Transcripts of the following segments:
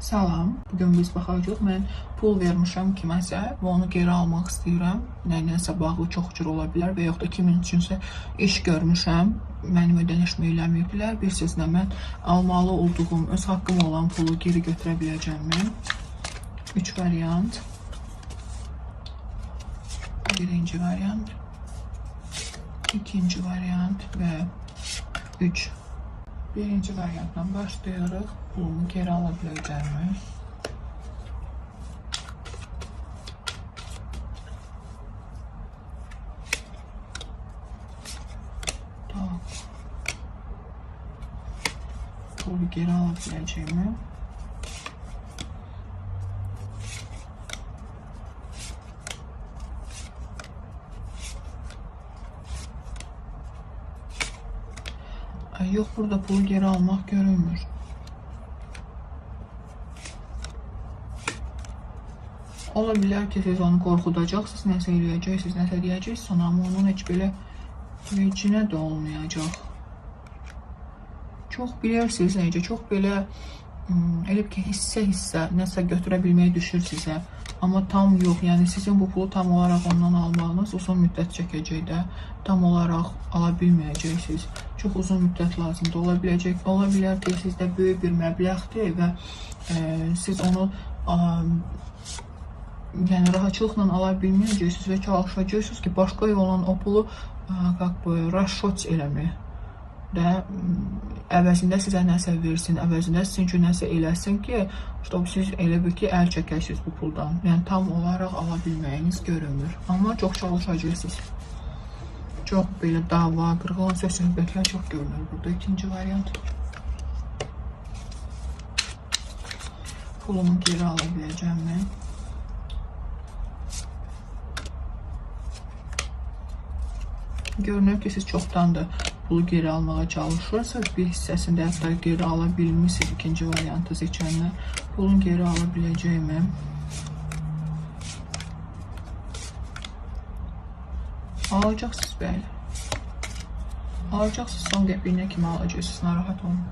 Salam, bugün biz baxacağıq. Mən pul vermişəm kiməsə və onu geri almaq istəyirəm. Nəyləsə bağlı çox cür ola bilər və yaxud da kimin üçünsə iş görmüşəm, mənim ödənişimi eləməyiblər. Bir sözlə mən almalı olduğum, öz haqqım olan pulu geri götürə biləcəmmi? 3 variant. Birinci variant, ikinci variant və 3. Birinci variantdan başlayarıq. Pulumu geri ala biləcəkmi? Pulu geri ala biləcəkmi? Yox, burada pulu geri almaq görünmür. Ola bilər ki, siz onu qorxudacaqsınız, nəsə eləyəcəksiniz, nəsə deyəcəksiniz, amma onun heç belə vecinə də olmayacaq. Çox bilirsiniz necə, çox belə elə ki, hissə nəsə götürə bilməyi düşür sizə. Amma tam yox, yəni sizin bu pulu tam olaraq ondan almağınız uzun müddət çəkəcək də, tam olaraq ala bilməyəcəksiniz. Çox uzun müddət lazımdır, ola bilər ki, sizdə böyük bir məbləğdir və siz onu yəni rahatçılıqla ala bilməyəcəksiniz və çalışacaqsınız ki, başqa yolla o pulu raşot eləmək də əvəzində sizə nəsə versin, əvəzində sizin üçün nəsə eləsin ki, siz elə bir ki, əl çəkəsiniz bu puldan. Yəni, tam olaraq ala bilməyiniz görünmür. Amma çox çalışacaqsınız. Çox belə dava, qırğılan söz-söhbətlər çox görünür burada. İkinci variant. Pulumu geri ala biləcəmmi? Görünür ki, siz çoxdandır pulu geri almağa çalışırsınız. Bir hissəsində hətta geri ala bilmişsiniz ikinci variantı seçəndə. Pulun geri ala biləcəkmi? Alacaqsınız bəli. Alacaqsınız, son qəpiyinə kimi alacaqsınız, narahat olun.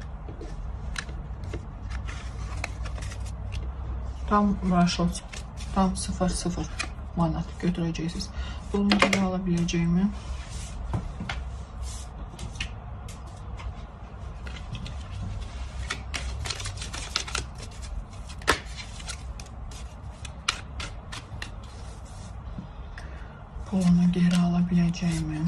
Tam raşot, tam 0-0 manat götürəcəksiniz. Pulun geri ala biləcəkmi? Pulunu geri ala biləcəkmi?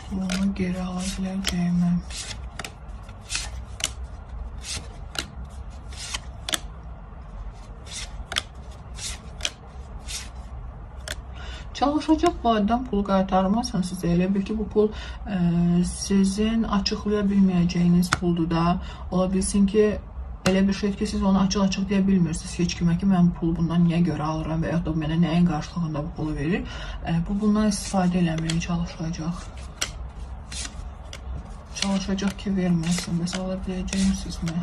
Pulunu geri ala biləcəkmi? Çalışacaq bu adam pulu qaytarmasın sizə. Elə bil ki, bu pul sizin açıqlaya bilməyəcəyiniz puldur da. Ola bilsin ki, elə bir şey ki, siz onu açıq-açıq deyə bilmirsiniz heç kimə ki, mən bu pulu bundan niyə görə alıram və yaxud da mənə nəyin qarşılığında bu pulu verir. Bu bundan istifadə eləməyə çalışacaq. Çalışacaq ki, verməsin. Bəs ala biləcəksizmi?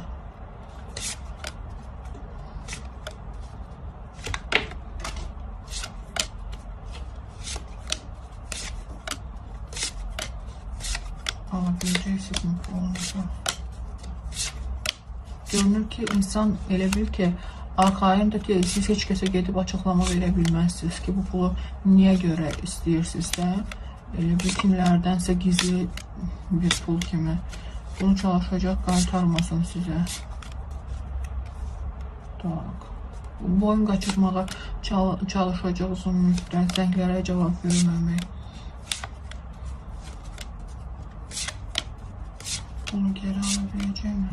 Ala biləcəksizmi pulunuzu? Görünür ki, insan elə bil ki, arxayındır ki, siz heç kəsə gedib açıqlama verə bilməzsiniz ki, bu pulu niyə görə istəyirsiniz də. Elə bil kimlərdənsə gizli bir pul kimi. Bunu çalışacaq, qaytarmasın sizə. Boyun qaçırmağa çalışacaq uzun müddət, zənglərə cavab verməmək. Bunu geri ala biləcəkmi?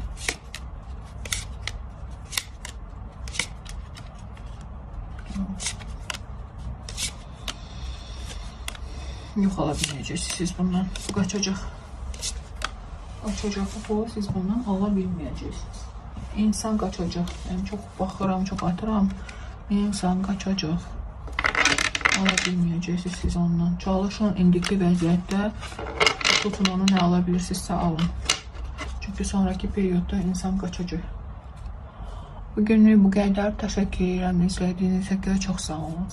Yox, ala bilməyəcəksiniz siz bundan. Bu qaçacaq. Qaçacaq bu pulu siz bundan ala bilməyəcəksiniz. İnsan qaçacaq. Yəni, çox baxıram, çox atıram. İnsan qaçacaq. Ala bilməyəcəksiniz siz ondan. Çalışın, indiki vəziyyətdə tutun onu, nə ala bilirsinizsə alın. Çünki sonraki periyodda insan qaçacaq. Bugünlük bu qədər. Təşəkkür edirəm izlədiyinizə görə. Çox sağ olun.